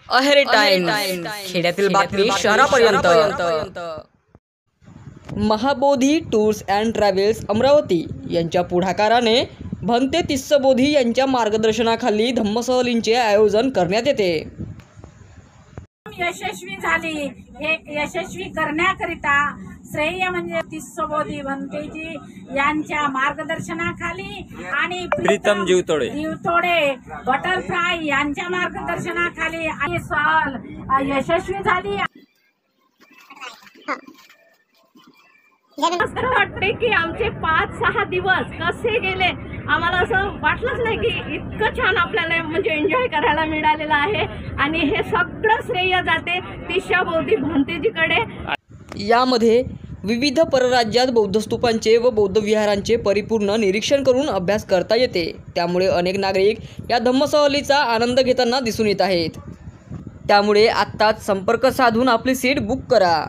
अहेर टाइम्स, खेड्यातील बातमी शहरापर्यंत। Mahabodhi tours and travels Amravati यांच्या पुढाकाराने भंते तिस्सबोधी यांच्या मार्गदर्शनाखाली धम्मसहलींचे आयोजन करण्यात येते। यशस्वी झाली। हे यशस्वी करण्याकरिता श्रेय म्हणजे तिस्सबोधी भंतेजी यांच्या मार्गदर्शनाखाली आणि प्रीतम जीवतोडे बटरफ्लाय यांच्या मार्गदर्शनाखाली आणि सहल यशस्वी झाली। असं वाटते की आमचे 5-6 दिवस कसे गेले, आम्हाला असं वाटलंच नाही की इतकं छान आपल्याला म्हणजे एन्जॉय करायला मिळालेलं आहे। आणि हे सगळं श्रेय जाते तिस्सबोधी भंतेजीकडे। यामध्ये विविध परराज्यात बौद्ध स्तूपांचे व बौद्ध विहारांचे परिपूर्ण निरीक्षण करून अभ्यास करता येते। त्यामुळे अनेक नागरिक या धम्मसहलीचा आनंद घेताना दिसून येत आहेत। त्यामुळे आत्ताच संपर्क साधून आपली सीट बुक करा।